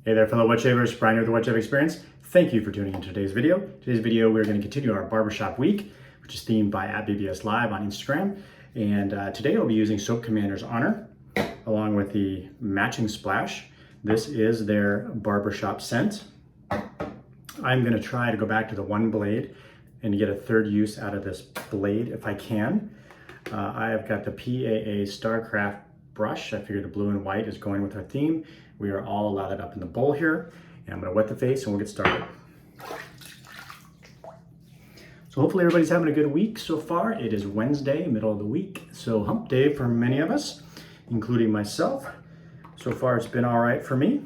Hey there, fellow wet shavers. Brian here with the Wet Shave Experience. Thank you for tuning in to today's video. Today's video, we're going to continue our barbershop week, which is themed by @BBS Live on Instagram. And today I'll be using Soap Commander's Honor, along with the matching splash. This is their barbershop scent. I'm going to try to go back to the OneBlade and get a third use out of this blade if I can. I have got the PAA Starcraft brush. I figure the blue and white is going with our theme. We are all lathered up in the bowl here, and I'm going to wet the face and we'll get started. So hopefully everybody's having a good week so far. It is Wednesday, middle of the week, so hump day for many of us, including myself. So far it's been all right for me.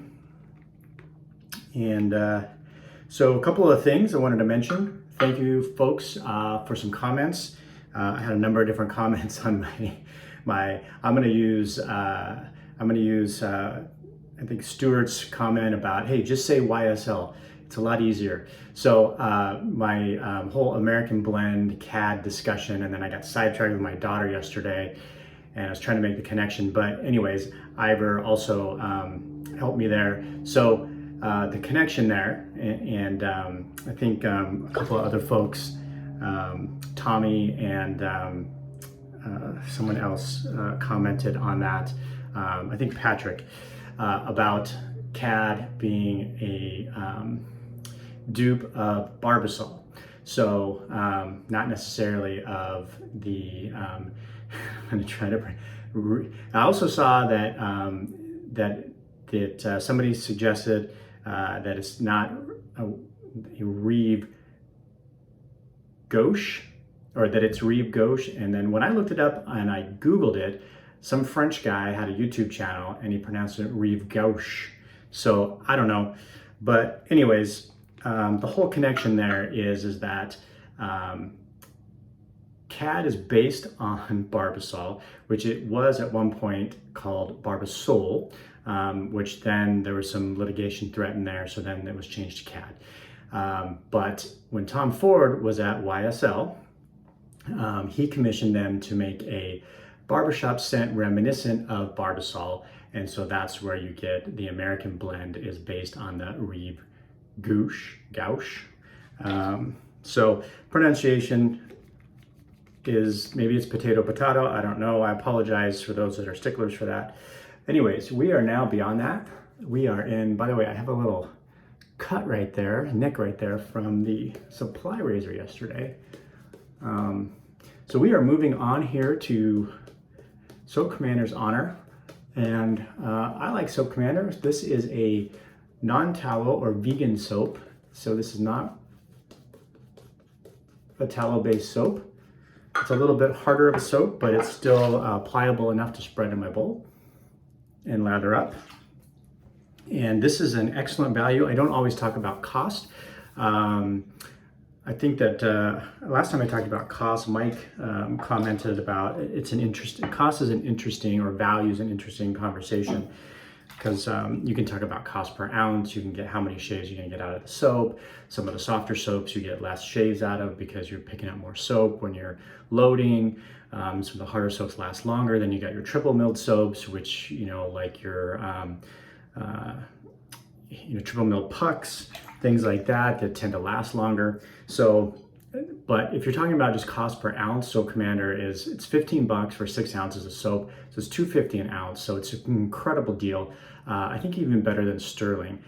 And so a couple of things I wanted to mention. Thank you folks for some comments. I had a number of different comments on I'm going to use I think Stuart's comment about, hey, just say YSL. It's a lot easier. So my whole American Blend CAD discussion, and then I got sidetracked with my daughter yesterday, and I was trying to make the connection. But anyways, Ivor also helped me there. So the connection there, and I think a couple of other folks, Tommy and someone else commented on that. I think Patrick, about CAD being a dupe of Barbasol. So not necessarily of the, I'm gonna try to, I also saw that somebody suggested that it's not a Reeve gauche, or that it's Reeve gauche. And then when I looked it up and I Googled it, some French guy had a YouTube channel and he pronounced it Reeve gauche. So I don't know. But anyways, the whole connection there is that CAD is based on Barbasol, which it was at one point called Barbasol, which then there was some litigation threatened there, so then it was changed to CAD. But when Tom Ford was at YSL, he commissioned them to make a barbershop scent reminiscent of Barbasol, and so that's where you get the American Blend is based on the Reeve gauche. So pronunciation is, maybe it's potato, I don't know. I apologize for those that are sticklers for that. Anyways, we are now beyond that. We are in, by the way, I have a little cut right there, nick right there from the supply razor yesterday. So we are moving on here to Soap Commander's Honor, and I like Soap Commander. This is a non-tallow or vegan soap, so this is not a tallow-based soap. It's a little bit harder of a soap, but it's still pliable enough to spread in my bowl and lather up. And this is an excellent value. I don't always talk about cost. I think that last time I talked about cost, Mike commented about cost is an interesting, or value is an interesting conversation, because you can talk about cost per ounce, you can get how many shaves you're gonna get out of the soap. Some of the softer soaps you get less shaves out of because you're picking up more soap when you're loading. Some of the harder soaps last longer. Then you got your triple milled soaps, which, you know, like your triple milled pucks, things like that tend to last longer. So, but if you're talking about just cost per ounce, Soap Commander it's $15 for 6 ounces of soap. So it's $2.50 an ounce. So it's an incredible deal. I think even better than Sterling,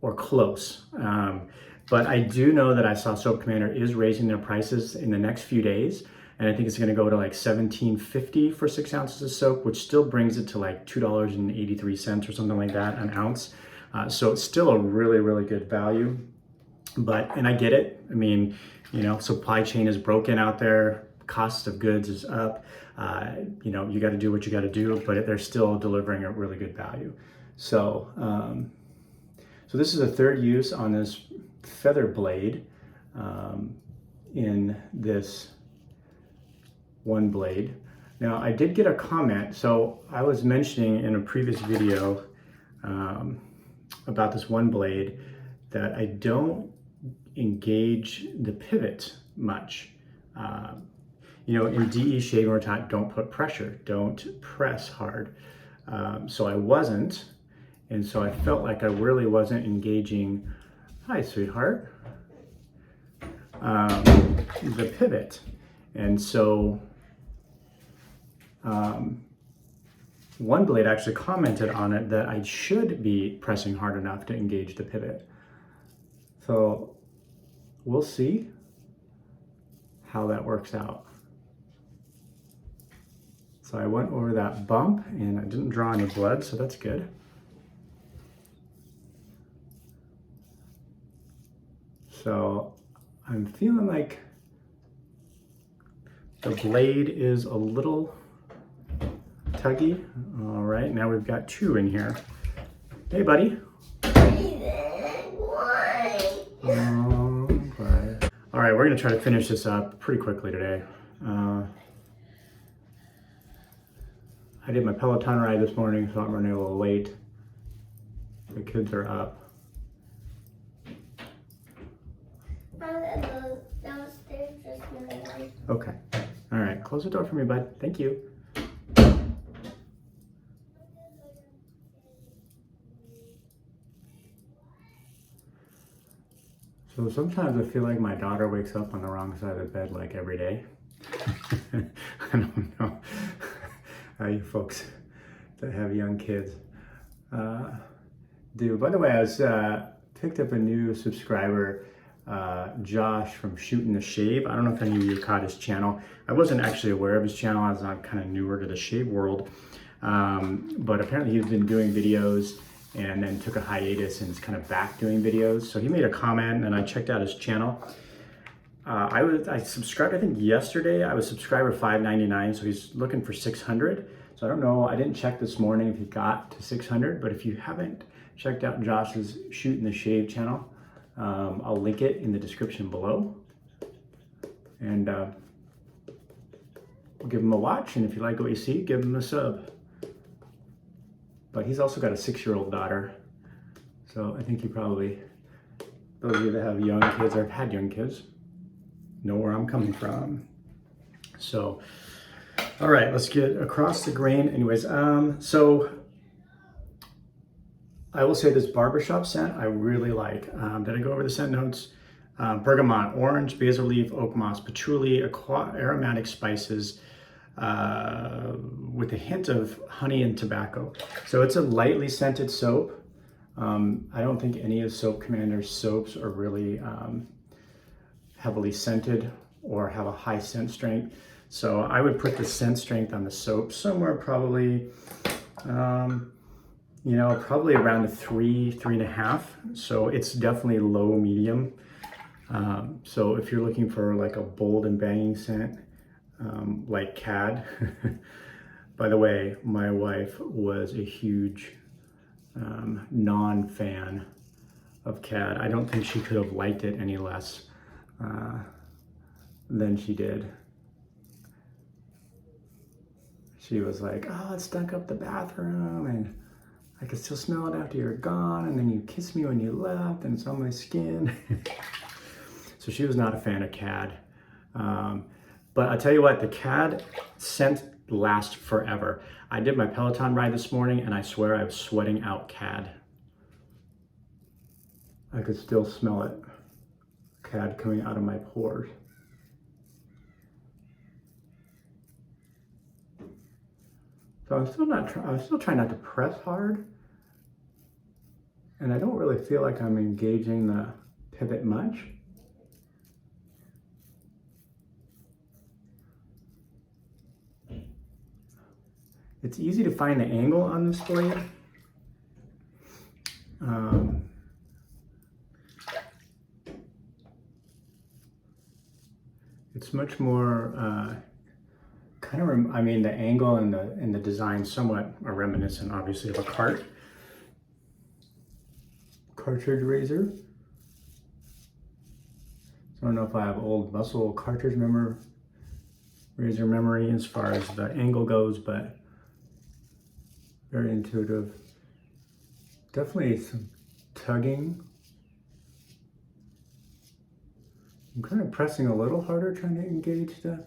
or close. But I do know that I saw Soap Commander is raising their prices in the next few days. And I think it's going to go to like $17.50 for 6 ounces of soap, which still brings it to like $2.83 or something like that an ounce. So it's still a really, really good value. And I get it. I mean, you know, supply chain is broken out there. Cost of goods is up. You know, you got to do what you got to do, but they're still delivering a really good value. So, so this is a third use on this feather blade in this OneBlade. Now, I did get a comment. So I was mentioning in a previous video about this OneBlade that I don't engage the pivot much. You know, in DE shaving we're taught don't put pressure, don't press hard. So I wasn't, And so I felt like I really wasn't engaging, hi sweetheart, the pivot. And so OneBlade actually commented on it that I should be pressing hard enough to engage the pivot. So we'll see how that works out. So I went over that bump and I didn't draw any blood, so that's good. So I'm feeling like the blade is a little tuggy. All right, now we've got 2 in here. Hey, buddy. All right, we're gonna try to finish this up pretty quickly today. I did my Peloton ride this morning, so I'm running a little late. The kids are up. Okay. All right, close the door for me, bud. Thank you. So sometimes I feel like my daughter wakes up on the wrong side of the bed like every day. I don't know how you folks that have young kids do. By the way, I was picked up a new subscriber, Josh from Shootin the Shave. I don't know if any of you caught his channel. I wasn't actually aware of his channel as I'm kind of newer to the shave world. But apparently he's been doing videos and then took a hiatus and is kind of back doing videos. So he made a comment and I checked out his channel. I subscribed, I think yesterday. I was subscriber 599, so he's looking for 600. So I don't know, I didn't check this morning if he got to 600, but if you haven't checked out Josh's Shootin the Shave channel, I'll link it in the description below. And give him a watch, and if you like what you see, give him a sub. But he's also got a 6-year-old daughter. So I think you probably, those of you that have young kids or have had young kids, know where I'm coming from. So, all right, let's get across the grain. Anyways, so I will say this barbershop scent I really like. Did I go over the scent notes? Bergamot, orange, basil leaf, oak moss, patchouli, aromatic spices, with a hint of honey and tobacco. So it's a lightly scented soap. I don't think any of Soap Commander's soaps are really heavily scented or have a high scent strength. So I would put the scent strength on the soap somewhere probably, you know, probably around a 3.5. So it's definitely low medium. So if you're looking for like a bold and banging scent, like Cad. By the way, my wife was a huge non-fan of Cad. I don't think she could have liked it any less than she did. She was like, oh, it stunk up the bathroom and I could still smell it after you're gone, and then you kissed me when you left and it's on my skin. So she was not a fan of Cad. But I'll tell you what, the Cad scent lasts forever. I did my Peloton ride this morning and I swear I was sweating out Cad. I could still smell it. Cad coming out of my pores. So I'm still trying not to press hard. And I don't really feel like I'm engaging the pivot much. It's easy to find the angle on this blade. It's much more I mean, the angle and the design somewhat are reminiscent, obviously, of a cartridge razor. So I don't know if I have old muscle cartridge razor memory as far as the angle goes, but very intuitive. Definitely some tugging. I'm kind of pressing a little harder, trying to engage the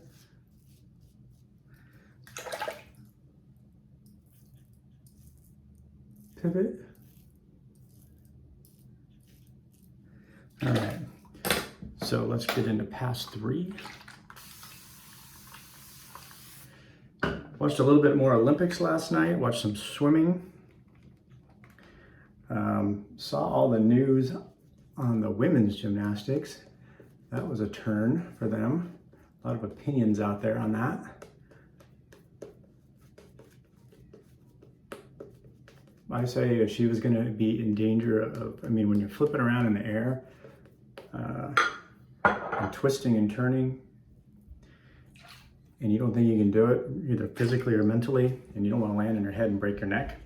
pivot. All right, so let's get into pass 3. Watched a little bit more Olympics last night, watched some swimming. Saw all the news on the women's gymnastics. That was a turn for them. A lot of opinions out there on that. I say she was going to be in danger of, I mean, when you're flipping around in the air, and twisting and turning, and you don't think you can do it, either physically or mentally, and you don't want to land on your head and break your neck,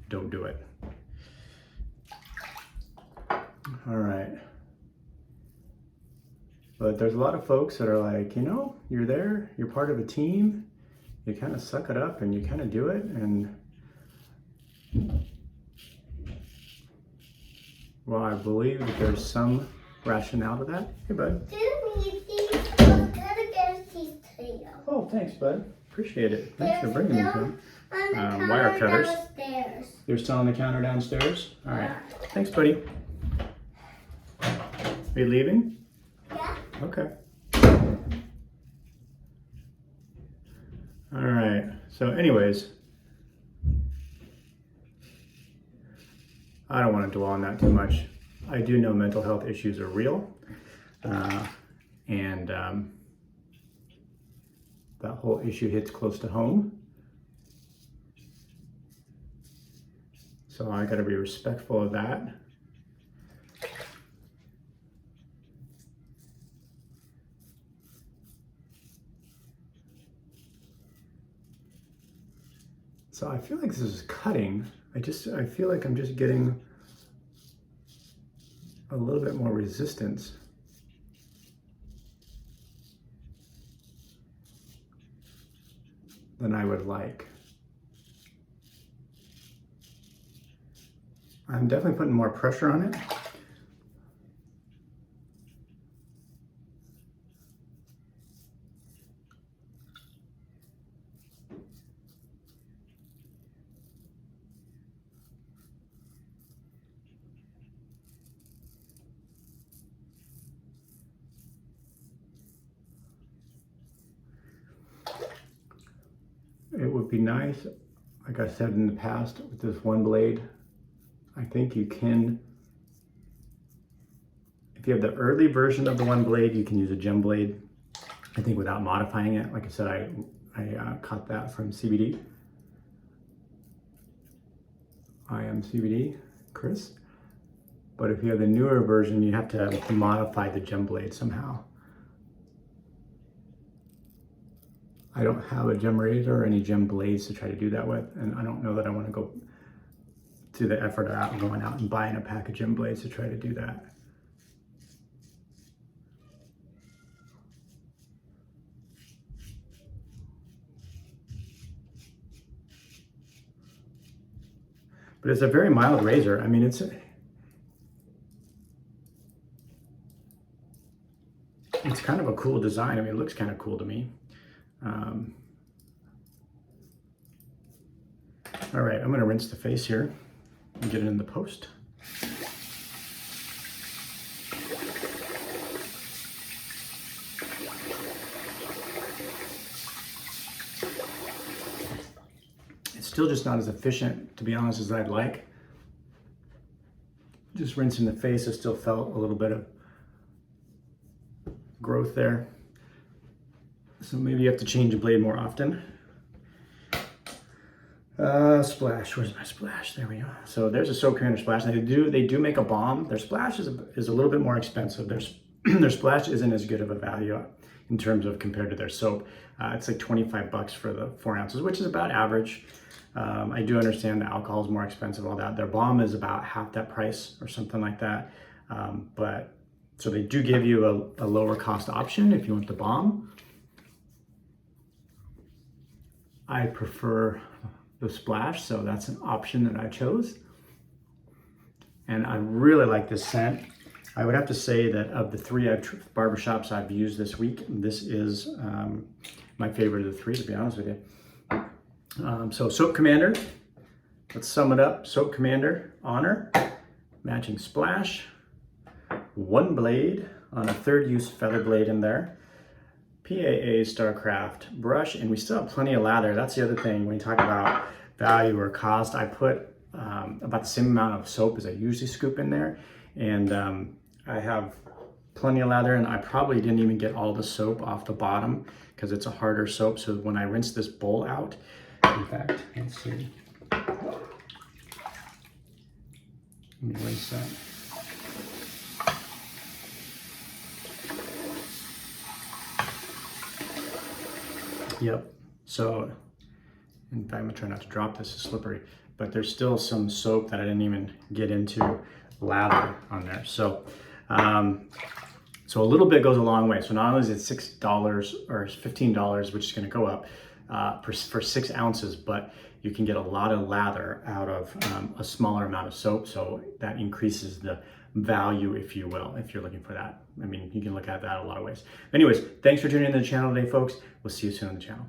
don't do it. All right. But there's a lot of folks that are like, you know, you're there, you're part of a team, you kind of suck it up and you kind of do it. And well, I believe that there's some rationale to that. Hey, bud. Oh, thanks, bud. Appreciate it. Thanks for bringing them some wire cutters. They're still on the counter downstairs? All right. Thanks, buddy. Are you leaving? Yeah. Okay. All right. So anyways, I don't want to dwell on that too much. I do know mental health issues are real. And that whole issue hits close to home. So I got to be respectful of that. So I feel like this is cutting. I feel like I'm just getting a little bit more resistance. Than I would like. I'm definitely putting more pressure on it. It would be nice, like I said in the past, with this OneBlade, I think you can, if you have the early version of the OneBlade, you can use a gem blade, I think, without modifying it. Like I said, I caught that from CBD. I am CBD, Chris. But if you have the newer version, you have to modify the gem blade somehow. I don't have a gem razor or any gem blades to try to do that with, and I don't know that I want to go to the effort of going out and buying a pack of gem blades to try to do that. But it's a very mild razor. I mean, it's kind of a cool design. I mean, it looks kind of cool to me. All right, I'm going to rinse the face here and get it in the post. It's still just not as efficient, to be honest, as I'd like. Just rinsing the face, I still felt a little bit of growth there. So maybe you have to change the blade more often. Splash, where's my splash? There we go. So there's a soap commander splash. They do make a balm. Their splash is a little bit more expensive. Their splash isn't as good of a value in terms of compared to their soap. It's like 25 bucks for the 4 ounces, which is about average. I do understand the alcohol is more expensive, all that. Their balm is about half that price or something like that. But so they do give you a lower cost option if you want the balm. I prefer the splash, so that's an option that I chose. And I really like this scent. I would have to say that of the 3 barbershops I've used this week, this is my favorite of the 3, to be honest with you. So Soap Commander, let's sum it up. Soap Commander, Honor, matching splash, OneBlade on a third use feather blade in there. PAA Starcraft brush, and we still have plenty of lather. That's the other thing when you talk about value or cost. I put about the same amount of soap as I usually scoop in there, and I have plenty of lather, and I probably didn't even get all the soap off the bottom because it's a harder soap. So when I rinse this bowl out, in fact, let's see. Let me rinse that. Yep, so in fact, I'm gonna try not to drop this, it's slippery, but there's still some soap that I didn't even get into lather on there. So, so a little bit goes a long way. So not only is it $6 or $15, which is gonna go up for 6 ounces, but you can get a lot of lather out of a smaller amount of soap. So that increases the value, if you will, if you're looking for that. I mean, you can look at that a lot of ways. Anyways, thanks for tuning into the channel today, folks. We'll see you soon on the channel.